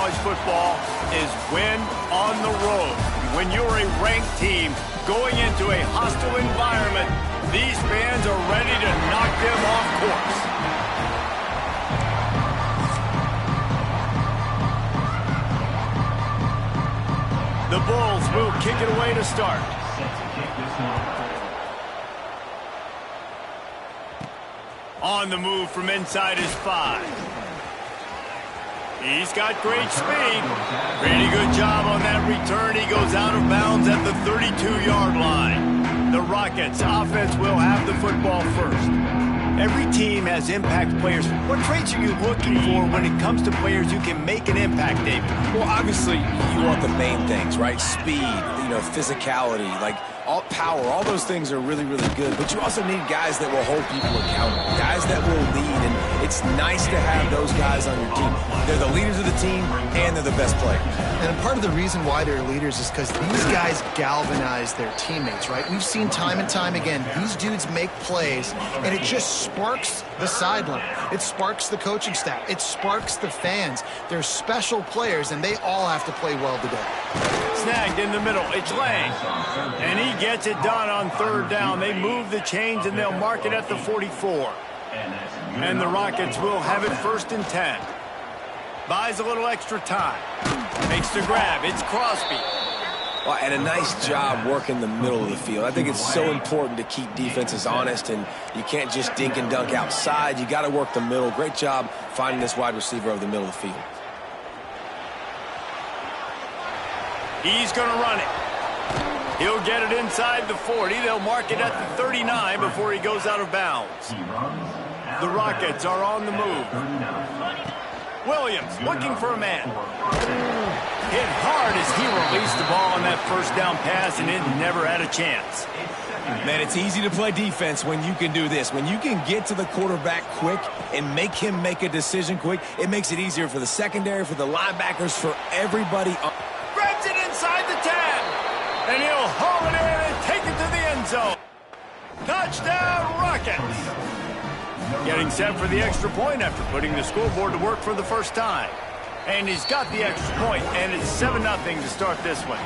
college football is win on the road. When you're a ranked team going into a hostile environment, these fans are ready to knock them off course. The Bulls will kick it away to start. On the move from inside his 5. He's got great speed. Pretty good job on that return. He goes out of bounds at the 32-yard line. The Rockets offense will have the football first. Every team has impact players. What traits are you looking for when it comes to players who can make an impact, David? Well, obviously, you want the main things, right? Speed, physicality, all power. All those things are really, really good. But you also need guys that will hold people accountable, guys that will lead. And it's nice to have those guys on your team. They're the leaders of the team, and they're the best players. And part of the reason why they're leaders is because these guys galvanize their teammates, right? We've seen time and time again, these dudes make plays, and it just sparks the sideline. It sparks the coaching staff. It sparks the fans. They're special players, and they all have to play well today. Snagged in the middle. It's Lang. And he gets it done on third down. They move the chains, and they'll mark it at the 44. And the Rockets will have it 1st and 10. Buys a little extra time. Makes the grab. It's Crosby. Well, and a nice job working the middle of the field. I think it's so important to keep defenses honest, and you can't just dink and dunk outside. You got to work the middle. Great job finding this wide receiver over the middle of the field. He's going to run it. He'll get it inside the 40. They'll mark it at the 39 before he goes out of bounds. The Rockets are on the move. Williams looking for a man. Hit hard as he released the ball on that first down pass, and it never had a chance. Man, it's easy to play defense when you can do this. When you can get to the quarterback quick and make him make a decision quick, it makes it easier for the secondary, for the linebackers, for everybody. Grabs it inside the 10. And he'll haul it in and take it to the end zone. Touchdown, Rockets. Getting set for the extra point after putting the scoreboard to work for the first time. And he's got the extra point, and it's 7-0 to start this one.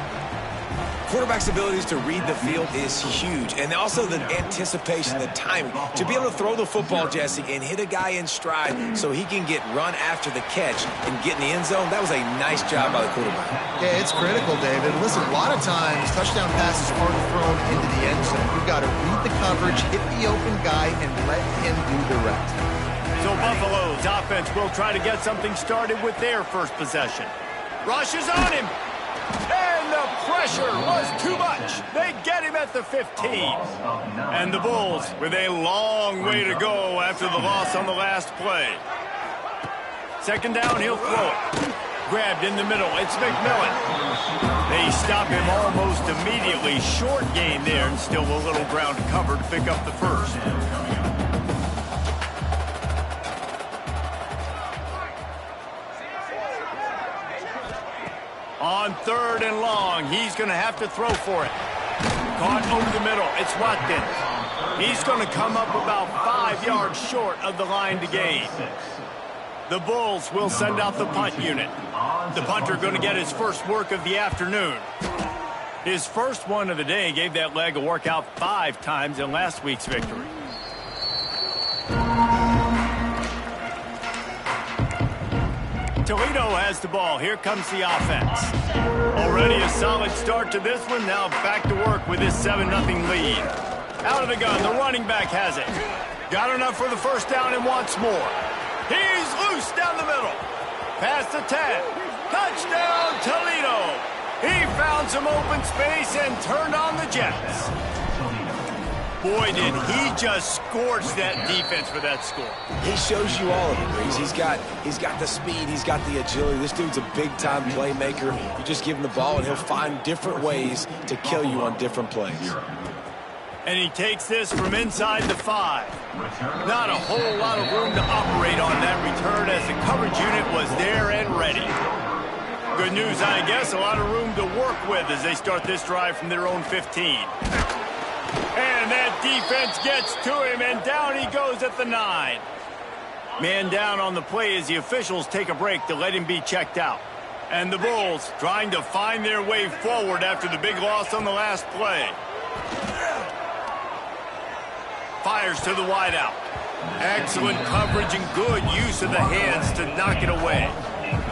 Quarterback's abilities to read the field is huge, and also the anticipation, the timing. To be able to throw the football, Jesse, and hit a guy in stride so he can get run after the catch and get in the end zone, that was a nice job by the quarterback. Yeah, it's critical, David. Listen, a lot of times, touchdown passes aren't thrown into the end zone. You've got to read the coverage, hit the open guy, and let him do the rest. So Buffalo's offense will try to get something started with their first possession. Rush is on him. And the pressure was too much. They get him at the 15. And the Bulls with a long way to go after the loss on the last play. Second down, he'll throw it. Grabbed in the middle. It's McMillan. They stop him almost immediately. Short gain there, and still a little ground to cover to pick up the first. On third and long, he's going to have to throw for it. Caught over the middle. It's Watkins. He's going to come up about 5 yards short of the line to gain. The Bulls will send out the punt unit. The punter going to get his first work of the afternoon. His first one of the day gave that leg a workout 5 times in last week's victory. Toledo has the ball. Here comes the offense. Already a solid start to this one. Now back to work with this 7-0 lead. Out of the gun. The running back has it. Got enough for the first down and wants more. He's loose down the middle. Past the 10. Touchdown, Toledo. He found some open space and turned on the Jets. Boy, did he just scorch that defense for that score. He shows you all of it, Reese. He's got the speed. He's got the agility. This dude's a big-time playmaker. You just give him the ball, and he'll find different ways to kill you on different plays. And he takes this from inside the 5. Not a whole lot of room to operate on that return as the coverage unit was there and ready. Good news, I guess, a lot of room to work with as they start this drive from their own 15. And that defense gets to him, and down he goes at the 9. Man down on the play as the officials take a break to let him be checked out. And the Bulls trying to find their way forward after the big loss on the last play. Fires to the wideout. Excellent coverage and good use of the hands to knock it away.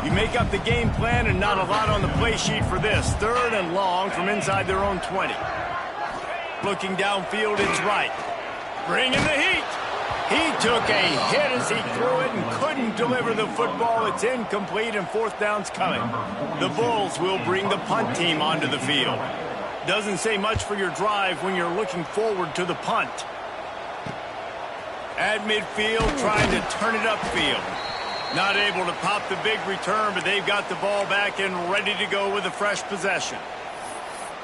You make up the game plan and not a lot on the play sheet for this. 3rd and long from inside their own 20. Looking downfield, it's right. Bringing the heat. He took a hit as he threw it and couldn't deliver the football. It's incomplete and 4th down's coming. The Bulls will bring the punt team onto the field. Doesn't say much for your drive when you're looking forward to the punt. At midfield, trying to turn it upfield. Not able to pop the big return, but they've got the ball back and ready to go with a fresh possession.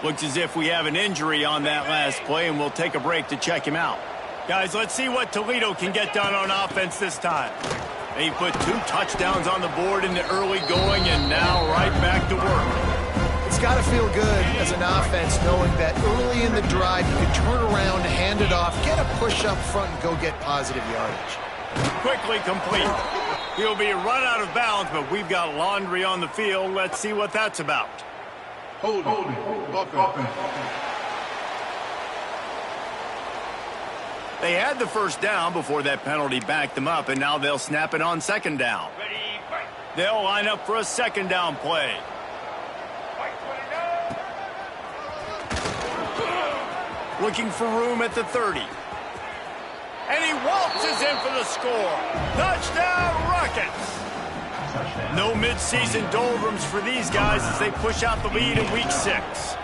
Looks as if we have an injury on that last play, and we'll take a break to check him out. Guys, let's see what Toledo can get done on offense this time. They put 2 touchdowns on the board in the early going, and now right back to work. It's got to feel good as an offense knowing that early in the drive you can turn around, hand it off, get a push up front, and go get positive yardage. Quickly complete. He'll be run out of bounds, but we've got laundry on the field. Let's see what that's about. Hold it. They had the first down before that penalty backed them up, and now they'll snap it on 2nd down. They'll line up for a 2nd down play. Looking for room at the 30. And he waltzes in for the score. Touchdown, Rockets! No midseason doldrums for these guys as they push out the lead in week 6.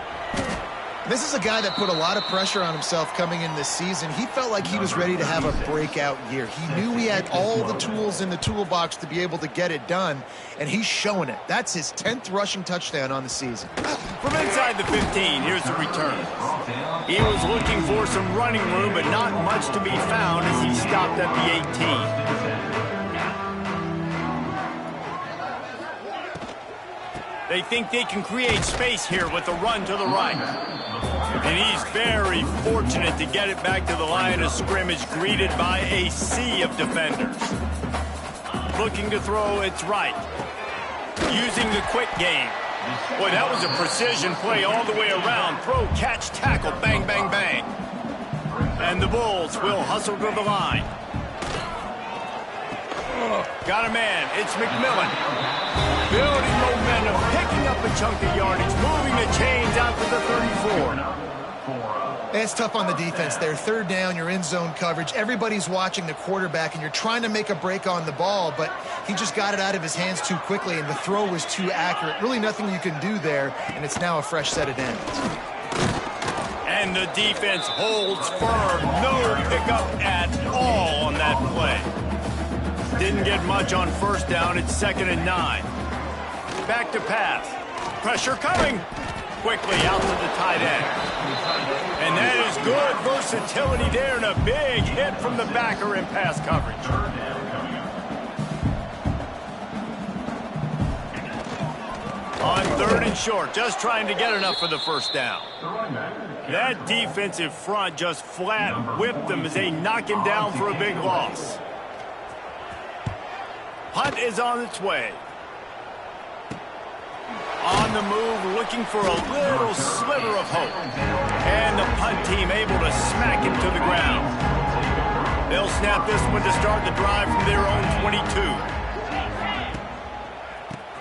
This is a guy that put a lot of pressure on himself coming in this season. He felt like he was ready to have a breakout year. He knew he had all the tools in the toolbox to be able to get it done, and he's showing it. That's his 10th rushing touchdown on the season. From inside the 15, here's the return. He was looking for some running room, but not much to be found as he stopped at the 18. They think they can create space here with a run to the right. And he's very fortunate to get it back to the line of scrimmage, greeted by a sea of defenders. Looking to throw, it's right. Using the quick game. Boy, that was a precision play all the way around. Throw, catch, tackle, bang, bang, bang. And the Bulls will hustle to the line. Got a man. It's McMillan. Building momentum, picking up a chunk of yardage, moving the chains out to the 34. It's tough on the defense there. 3rd down, you're in zone coverage. Everybody's watching the quarterback, and you're trying to make a break on the ball, but he just got it out of his hands too quickly, and the throw was too accurate. Really nothing you can do there, and it's now a fresh set of downs. And the defense holds firm. No pickup at all on that play. Didn't get much on 1st down. It's 2nd and 9. Back to pass. Pressure coming. Quickly out to the tight end. And that is good versatility there and a big hit from the backer in pass coverage. On 3rd and short, just trying to get enough for the 1st down. That defensive front just flat whipped them as they knock him down for a big loss. Punt is on its way. On the move, looking for a little sliver of hope. And the punt team able to smack him to the ground. They'll snap this one to start the drive from their own 22.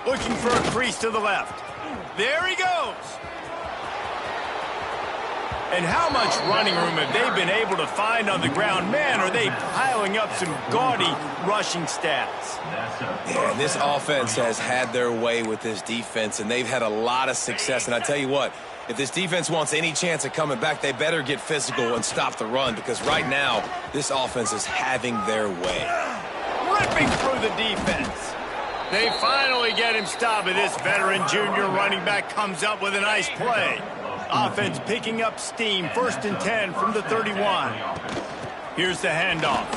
Looking for a crease to the left. There he goes. And how much running room have they been able to find on the ground? Man, are they piling up some gaudy rushing stats. Yeah, this offense has had their way with this defense, and they've had a lot of success. And I tell you what, if this defense wants any chance of coming back, they better get physical and stop the run, because right now, this offense is having their way. Ripping through the defense. They finally get him stopped, and this veteran junior running back comes up with a nice play. Offense picking up steam. 1st and 10 from the 31. Here's the handoff.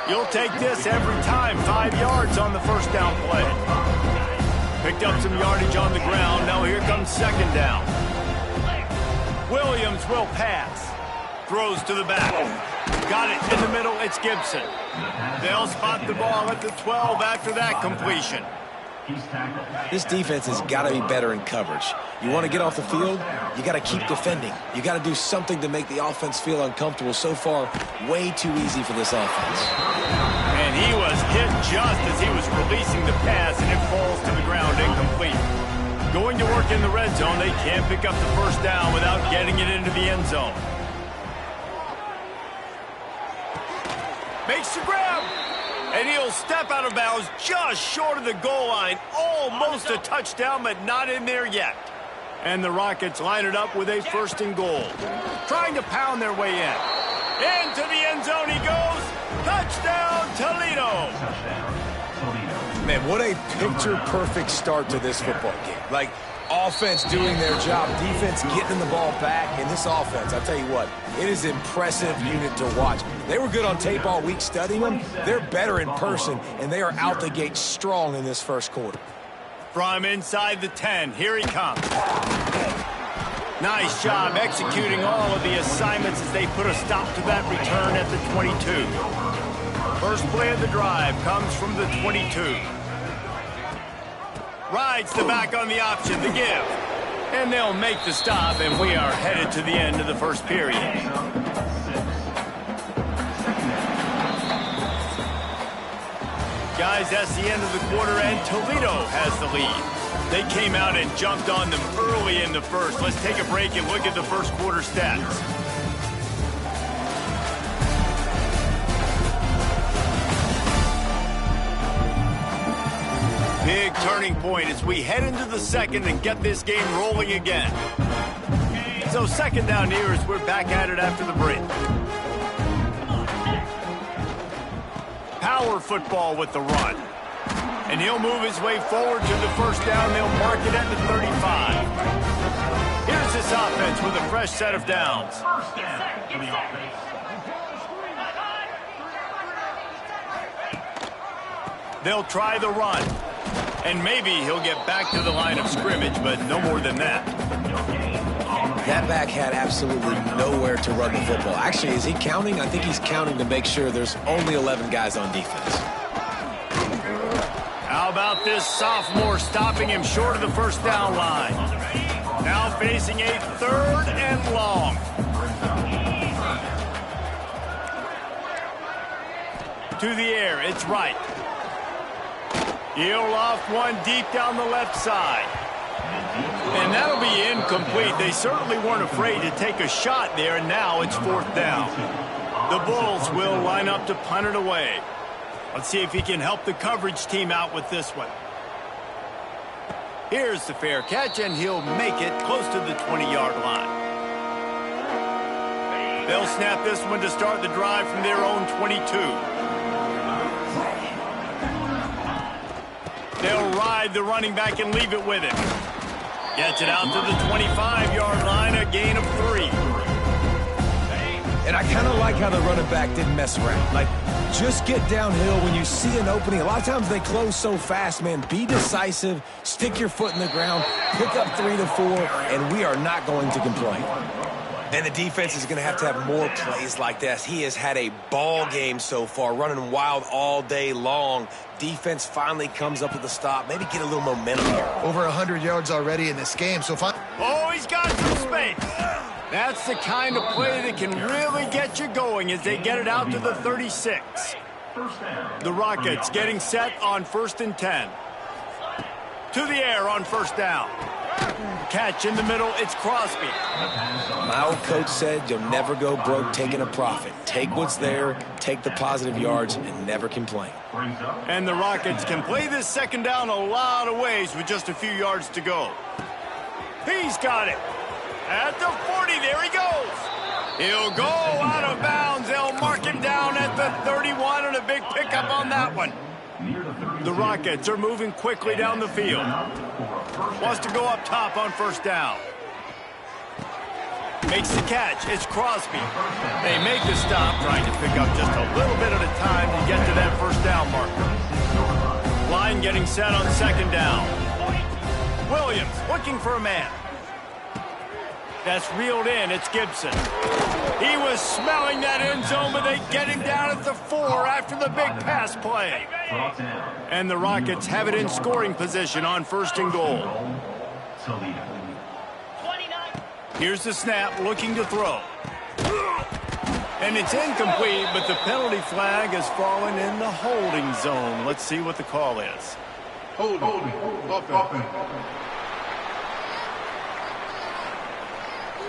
You'll take this every time. 5 yards on the 1st down play. Picked up some yardage on the ground. Now here comes 2nd down. Williams will pass. Throws to the back. Got it in the middle. It's Gibson. They'll spot the ball at the 12 after that completion. This defense has got to be better in coverage. You want to get off the field, you got to keep defending. You got to do something to make the offense feel uncomfortable. So far, way too easy for this offense. And he was hit just as he was releasing the pass, and it falls to the ground incomplete. Going to work in the red zone, they can't pick up the first down without getting it into the end zone. Makes the grab. And he'll step out of bounds just short of the goal line. Almost a touchdown, but not in there yet. And the Rockets line it up with a 1st and goal. Trying to pound their way in. Into the end zone he goes. Touchdown, Toledo. Man, what a picture-perfect start to this football game. Like, offense doing their job, defense getting the ball back, and this offense, I'll tell you what, it is an impressive unit to watch. They were good on tape all week studying them. They're better in person, and they are out the gate strong in this first quarter. From inside the 10, here he comes. Nice job executing all of the assignments as they put a stop to that return at the 22. First play of the drive comes from the 22. Rides the back on the option, the give. And they'll make the stop, and we are headed to the end of the first period. Guys, that's the end of the quarter, and Toledo has the lead. They came out and jumped on them early in the first. Let's take a break and look at the first quarter stats. Big turning point as we head into the second and get this game rolling again. So 2nd down here as we're back at it after the break. Power football with the run. And he'll move his way forward to the 1st down. They'll mark it at the 35. Here's this offense with a fresh set of downs. They'll try the run. And maybe he'll get back to the line of scrimmage, but no more than that. That back had absolutely nowhere to run the football. Actually, is he counting? I think he's counting to make sure there's only 11 guys on defense. How about this sophomore stopping him short of the 1st down line? Now facing a 3rd and long. To the air, it's right. He'll loft one deep down the left side. And that'll be incomplete. They certainly weren't afraid to take a shot there, and now it's 4th down. The Bulls will line up to punt it away. Let's see if he can help the coverage team out with this one. Here's the fair catch, and he'll make it close to the 20-yard line. They'll snap this one to start the drive from their own 22. They'll ride the running back and leave it with him. Gets it out to the 25-yard line, a gain of 3. And I kind of like how the running back didn't mess around. Like, just get downhill when you see an opening. A lot of times they close so fast, man. Be decisive, stick your foot in the ground, pick up 3 to 4, and we are not going to complain. And the defense is going to have more plays like this. He has had a ball game so far, running wild all day long. Defense finally comes up with a stop. Maybe get a little momentum here. Over 100 yards already in this game. So Oh, he's got some space. That's the kind of play that can really get you going as they get it out to the 36. The Rockets getting set on 1st and 10. To the air on 1st down. Catch in the middle, it's Crosby. My old coach said you'll never go broke taking a profit. Take what's there, take the positive yards, and never complain. And the Rockets can play this 2nd down a lot of ways with just a few yards to go. He's got it. At the 40, there he goes. He'll go out of bounds. They'll mark him down at the 31, and a big pickup on that one. The Rockets are moving quickly down the field. Wants to go up top on 1st down. Makes the catch. It's Crosby. They make the stop, trying to pick up just a little bit at a time to get to that 1st down marker. Line getting set on 2nd down. Williams looking for a man. That's reeled in. It's Gibson. He was smelling that end zone, but they get him down at the 4 after the big pass play. And the Rockets have it in scoring position on 1st and goal. Here's the snap, looking to throw. And it's incomplete, but the penalty flag has fallen in the holding zone. Let's see what the call is. Holding. Offense.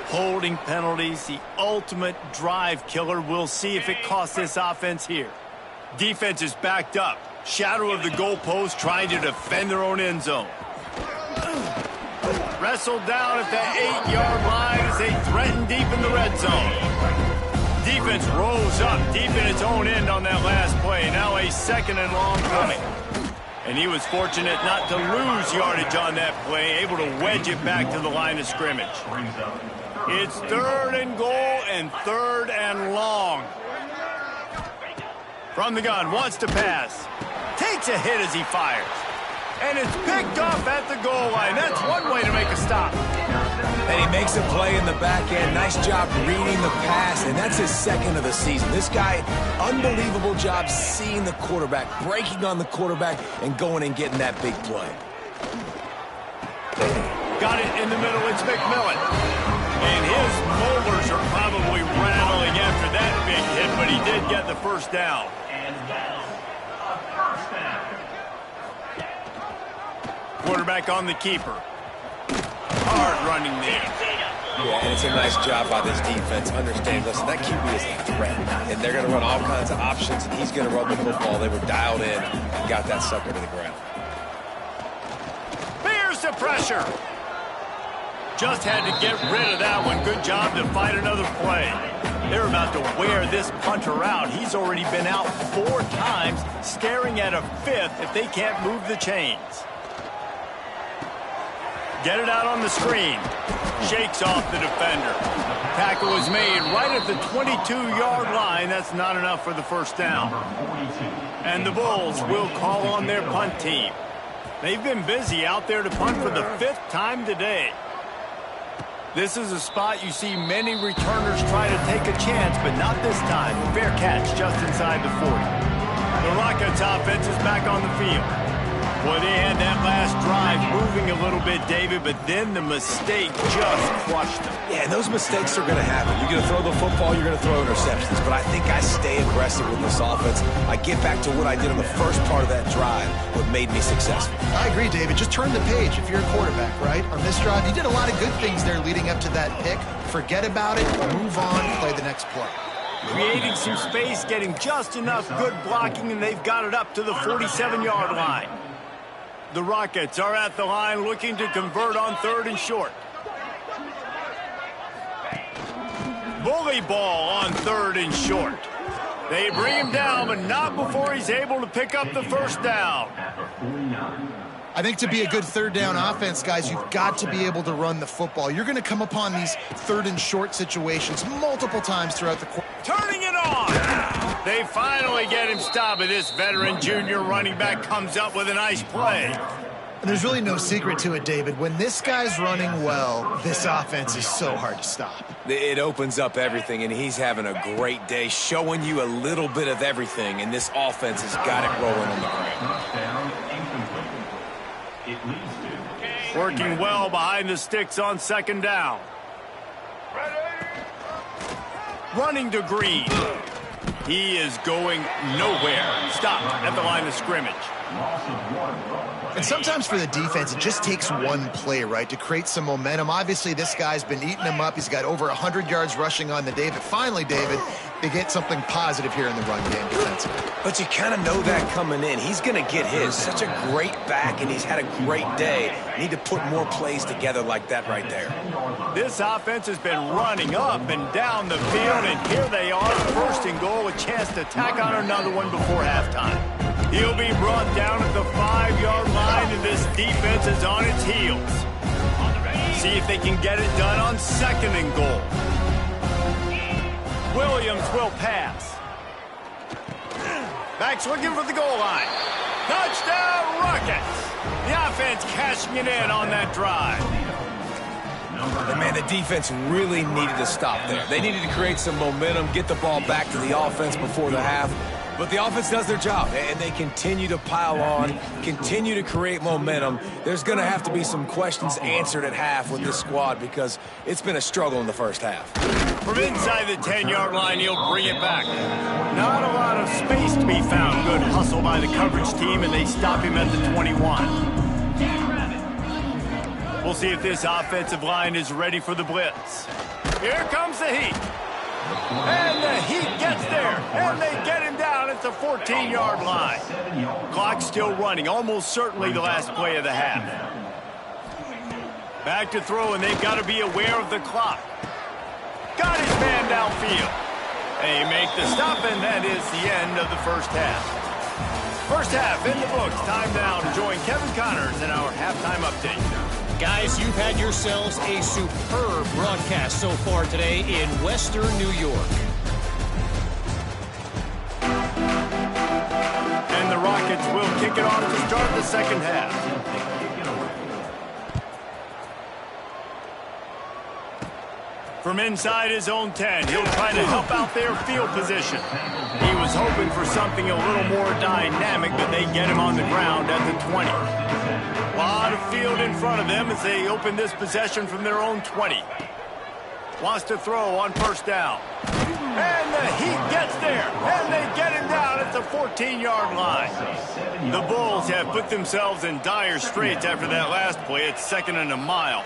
Holding penalties, the ultimate drive killer. We'll see if it costs this offense here. Defense is backed up. Shadow of the goalpost, trying to defend their own end zone. Wrestled down at the 8-yard line as they threaten deep in the red zone. Defense rose up deep in its own end on that last play. Now a 2nd and long coming. And he was fortunate not to lose yardage on that play, able to wedge it back to the line of scrimmage. It's 3rd and goal and 3rd and long. From the gun, wants to pass. Takes a hit as he fires. And it's picked off at the goal line. That's one way to make a stop. And he makes a play in the back end. Nice job reading the pass, and that's his 2nd of the season. This guy, unbelievable job seeing the quarterback, breaking on the quarterback, and going and getting that big play. Got it in the middle. It's McMillan. And his molars are probably rattling after that big hit, but he did get the 1st down. Quarterback on the keeper. Hard running there. Yeah, and it's a nice job by this defense. Understand, listen, that QB is a threat. And they're going to run all kinds of options, and he's going to run the football. They were dialed in and got that sucker to the ground. Here's the pressure. Just had to get rid of that one. Good job to fight another play. They're about to wear this punter out. He's already been out 4 times, staring at a 5th if they can't move the chains. Get it out on the screen. Shakes off the defender. Tackle is made right at the 22-yard line. That's not enough for the 1st down. And the Bulls will call on their punt team. They've been busy out there to punt for the 5th time today. This is a spot you see many returners try to take a chance, but not this time. Fair catch just inside the 40. The Rockets offense is back on the field. Boy, they had that last drive moving a little bit, David, but then the mistake just crushed them. Yeah, and those mistakes are going to happen. You're going to throw the football, you're going to throw interceptions. But I think I stay aggressive with this offense. I get back to what I did on the first part of that drive, what made me successful. I agree, David. Just turn the page if you're a quarterback, right? On this drive, you did a lot of good things there leading up to that pick. Forget about it, move on, play the next play. Creating some space, getting just enough good blocking, and they've got it up to the 47-yard line. The Rockets are at the line looking to convert on 3rd and short. Bully ball on 3rd and short. They bring him down, but not before he's able to pick up the 1st down. I think to be a good 3rd down offense, guys, you've got to be able to run the football. You're going to come upon these 3rd and short situations multiple times throughout the quarter. Turning it on. They finally get him stopped, but this veteran junior running back comes up with a nice play. And there's really no secret to it, David. When this guy's running well, this offense is so hard to stop. It opens up everything, and he's having a great day, showing you a little bit of everything, and this offense has got it rolling on the ground. Working well behind the sticks on 2nd down. Running to Green. He is going nowhere. Stop at the line of scrimmage. And sometimes for the defense, it just takes one play, right, to create some momentum. Obviously, this guy's been eating them up. He's got over 100 yards rushing on the day. But finally, David, they get something positive here in the run game defensively. But you kind of know that coming in. He's going to get his. Such a great back, and he's had a great day. Need to put more plays together like that right there. This offense has been running up and down the field, and here they are, 1st and goal, a chance to tack on another one before halftime. He'll be brought down at the 5-yard line, and this defense is on its heels. See if they can get it done on 2nd and goal. Williams will pass. Back's looking for the goal line. Touchdown, Rockets! The offense cashing it in on that drive. And, man, the defense really needed to stop there. They needed to create some momentum, get the ball back to the offense before the half. But the offense does their job, and they continue to pile on, continue to create momentum. There's going to have to be some questions answered at half with this squad because it's been a struggle in the first half. From inside the 10-yard line, he'll bring it back. Not a lot of space to be found. Good hustle by the coverage team, and they stop him at the 21. We'll see if this offensive line is ready for the blitz. Here comes the heat. And the Heat gets there, and they get him down at the 14-yard line. Clock still running, almost certainly the last play of the half. Back to throw, and they've got to be aware of the clock. Got his man downfield. They make the stop, and that is the end of the first half. First half in the books. Time now to join Kevin Connors in our halftime update. Guys, you've had yourselves a superb broadcast so far today in Western New York. And the Rockets will kick it off to start the second half. From inside his own 10, he'll try to help out their field position. He was hoping for something a little more dynamic, but they get him on the ground at the 20. A lot of field in front of them as they open this possession from their own 20. Wants to throw on first down. And the Heat gets there, and they get him down at the 14-yard line. The Bulls have put themselves in dire straits after that last play. It's second and a mile.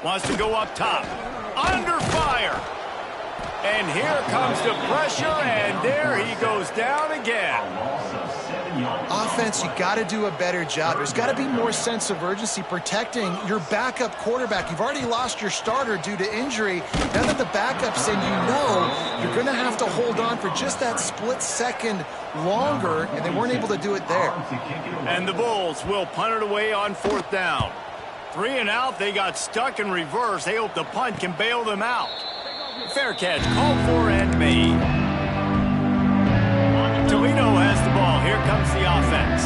Wants to go up top. Under fire. And here comes the pressure, and there he goes down again. Offense, you got to do a better job. There's got to be more sense of urgency protecting your backup quarterback. You've already lost your starter due to injury. Now that the backup's in, you know you're going to have to hold on for just that split second longer, and they weren't able to do it there. And the Bulls will punt it away on fourth down. 3 and out, they got stuck in reverse. They hope the punt can bail them out. Fair catch called for and made. Toledo has the ball. Here comes the offense.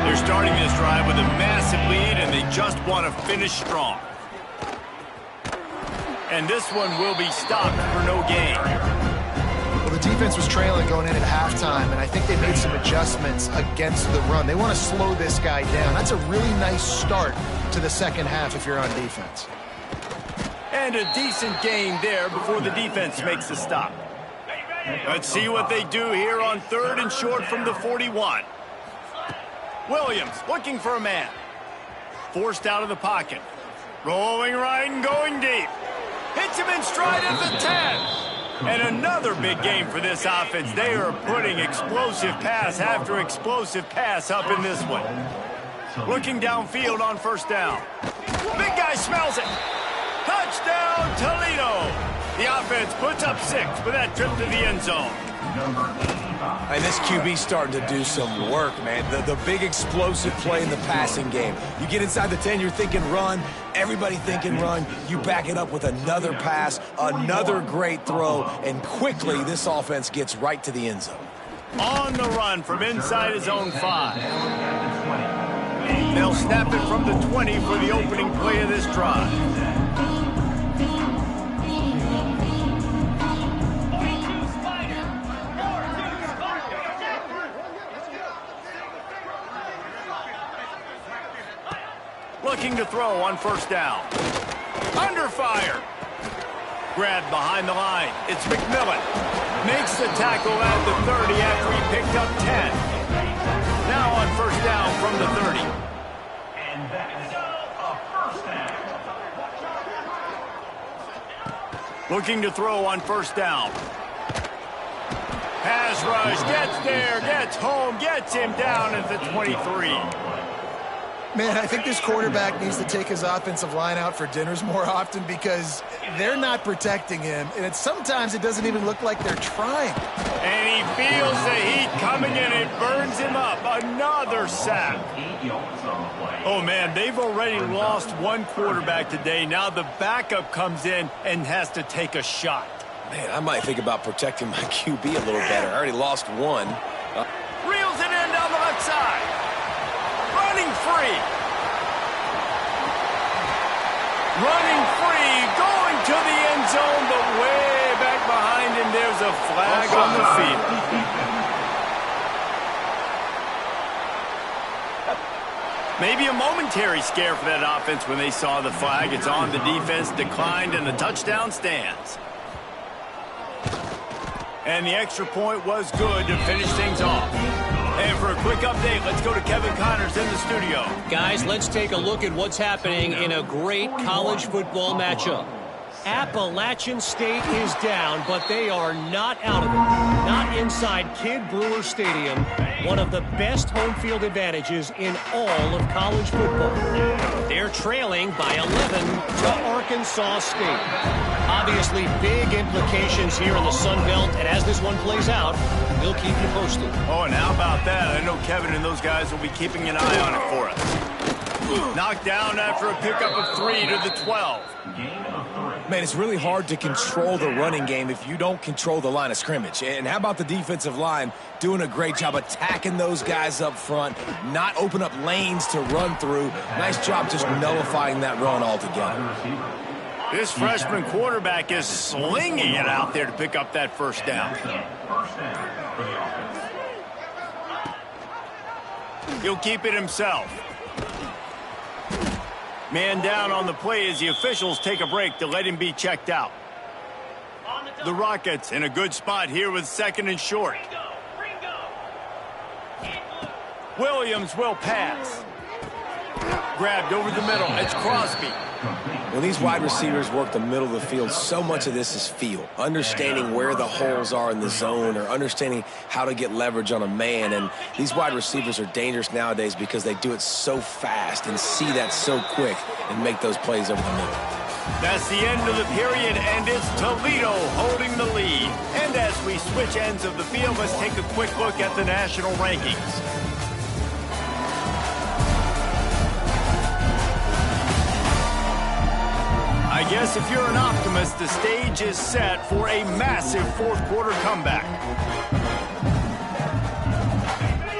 They're starting this drive with a massive lead, and they just want to finish strong. And this one will be stopped for no gain. Well, the defense was trailing going in at halftime, and I think they made some adjustments against the run. They want to slow this guy down. That's a really nice start to the second half if you're on defense. And a decent gain there before the defense makes the stop. Let's see what they do here on third and short from the 41. Williams looking for a man. Forced out of the pocket. Rolling right and going deep. Hits him in stride at the 10. And another big game for this offense. They are putting explosive pass after explosive pass up in this one. Looking downfield on first down. Big guy smells it. Touchdown, Toledo. The offense puts up 6 for that trip to the end zone. And this QB's starting to do some work, man. The big explosive play in the passing game. You get inside the 10, you're thinking run. Everybody thinking run. You back it up with another pass, another great throw, and quickly this offense gets right to the end zone. On the run from inside his own 5. They'll snap it from the 20 for the opening play of this drive. Looking to throw on first down. Under fire. Grabbed behind the line. It's McMillan. Makes the tackle at the 30 after he picked up 10. Now on first down from the 30. And that is a first down. Looking to throw on first down. Pass rush. Gets there. Gets home. Gets him down at the 23. Man, I think this quarterback needs to take his offensive line out for dinners more often because they're not protecting him, and sometimes it doesn't even look like they're trying. And he feels the heat coming in. It burns him up. Another sack. Oh, man, they've already lost one quarterback today. Now the backup comes in and has to take a shot. Man, I might think about protecting my QB a little better. I already lost one. Reels it in down the left side. Running free. Running free, going to the end zone, but way back behind him, there's a flag on the field. Maybe a momentary scare for that offense when they saw the flag. It's on, the defense declined, and the touchdown stands. And the extra point was good to finish things off. And for a quick update, let's go to Kevin Connors in the studio. Guys, let's take a look at what's happening in a great college football matchup. Appalachian State is down, but they are not out of it. Not inside Kidd Brewer Stadium, one of the best home field advantages in all of college football. They're trailing by 11 to Arkansas State. Obviously, big implications here in the Sun Belt, and as this one plays out, we'll keep you posted. Oh, and how about that? I know Kevin and those guys will be keeping an eye on it for us. Knocked down after a pickup of 3 to the 12. Man, it's really hard to control the running game if you don't control the line of scrimmage. And how about the defensive line doing a great job attacking those guys up front, not open up lanes to run through. Nice job just nullifying that run altogether. This freshman quarterback is slinging it out there to pick up that first down. He'll keep it himself. Man down on the play as the officials take a break to let him be checked out. The Rockets in a good spot here with 2nd and short. Williams will pass. Grabbed over the middle. It's Crosby. When these wide receivers work the middle of the field, so much of this is feel. Understanding where the holes are in the zone or understanding how to get leverage on a man. And these wide receivers are dangerous nowadays because they do it so fast and see that so quick and make those plays over the middle. That's the end of the period, and it's Toledo holding the lead. And as we switch ends of the field, let's take a quick look at the national rankings. I guess if you're an optimist, the stage is set for a massive fourth-quarter comeback.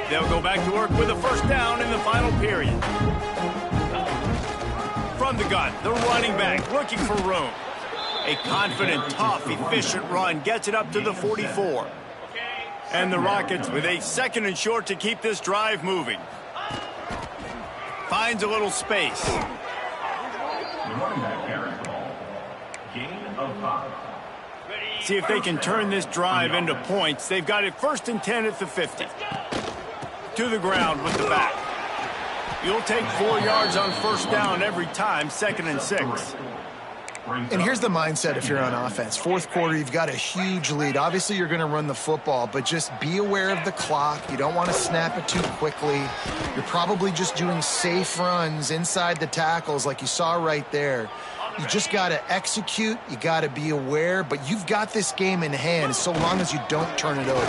They'll go back to work with a first down in the final period. From the gun, the running back looking for room. A confident, tough, efficient run gets it up to the 44. And the Rockets with a 2nd and short to keep this drive moving. Finds a little space. See if they can turn this drive into points. They've got it 1st and 10 at the 50. To the ground with the back. You'll take 4 yards on first down every time, 2nd and 6. And here's the mindset if you're on offense. Fourth quarter, you've got a huge lead. Obviously, you're going to run the football, but just be aware of the clock. You don't want to snap it too quickly. You're probably just doing safe runs inside the tackles like you saw right there. You just got to execute. You got to be aware, but you've got this game in hand so long as you don't turn it over.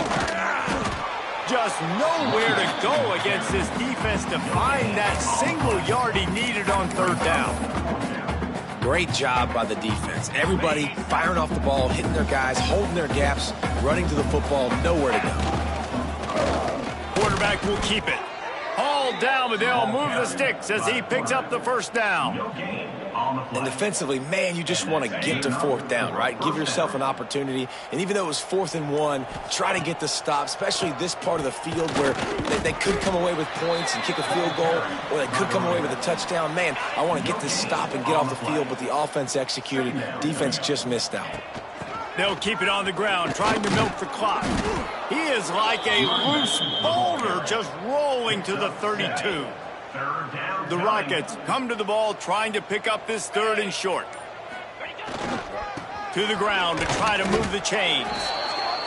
Just nowhere to go against this defense to find that single yard he needed on 3rd down. Great job by the defense. Everybody firing off the ball, hitting their guys, holding their gaps, running to the football, nowhere to go. Quarterback will keep it. Hauled down, but they'll move the sticks as he picks up the first down. And defensively, man, you just want to get to 4th down, right? Give yourself an opportunity. And even though it was 4th and 1, try to get the stop, especially this part of the field where they could come away with points and kick a field goal, or they could come away with a touchdown. Man, I want to get this stop and get off the field, but the offense executed. Defense just missed out. They'll keep it on the ground, trying to milk the clock. He is like a loose boulder just rolling to the 32. The Rockets come to the ball trying to pick up this 3rd and short. To the ground to try to move the chains.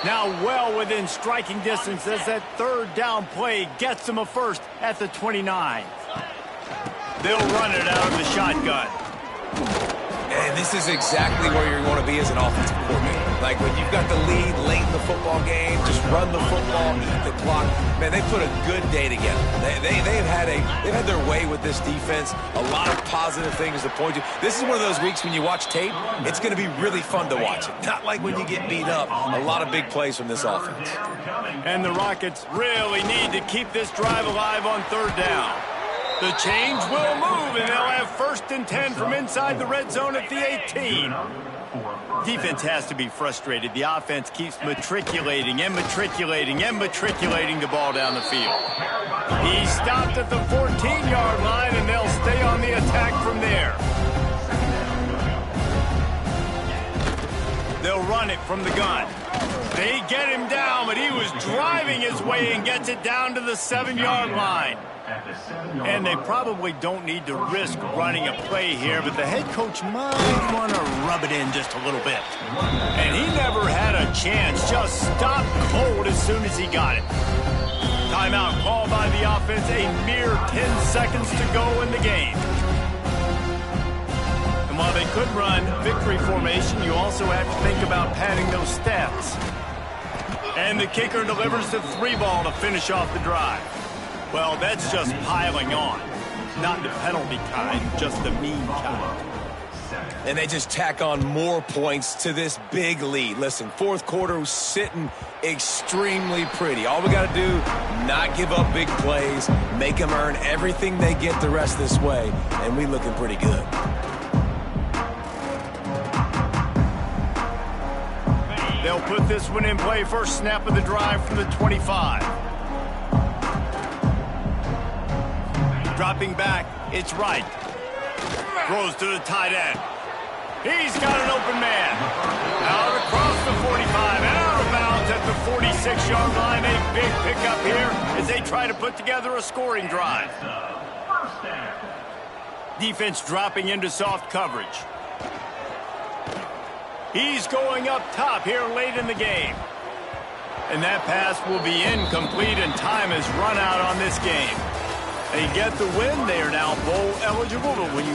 Now well within striking distance as that 3rd down play gets them a first at the 29. They'll run it out of the shotgun. And this is exactly where you want to be as an offensive coordinator. Like when you've got the lead late in the football game, just run the football, eat the clock. Man, they put a good day together. They've had their way with this defense. A lot of positive things to point to. This is one of those weeks when you watch tape, it's going to be really fun to watch it. Not like when you get beat up. A lot of big plays from this offense. And the Rockets really need to keep this drive alive on 3rd down. The change will move, and they'll have 1st and 10 from inside the red zone at the 18. Defense has to be frustrated. The offense keeps matriculating and matriculating and matriculating the ball down the field. He stopped at the 14-yard line, and they'll stay on the attack from there. They'll run it from the gun. They get him down, but he was driving his way and gets it down to the 7-yard line. And they probably don't need to risk running a play here, but the head coach might want to rub it in just a little bit. And he never had a chance, just stopped cold as soon as he got it. Timeout called by the offense, a mere 10 seconds to go in the game. And while they could run victory formation, you also have to think about padding those stats. And the kicker delivers the 3-ball to finish off the drive. Well, that's just piling on. Not the penalty kind, just the mean kind. And they just tack on more points to this big lead. Listen, 4th quarter was sitting extremely pretty. All we got to do, not give up big plays, make them earn everything they get the rest this way, and we looking pretty good. They'll put this one in play. First snap of the drive from the 25. Dropping back, it's Wright. Throws to the tight end. He's got an open man. Out across the 45 and out of bounds at the 46-yard line. A big pickup here as they try to put together a scoring drive. Defense dropping into soft coverage. He's going up top here late in the game. And that pass will be incomplete, and time has run out on this game. They get the win. They are now bowl eligible, but when you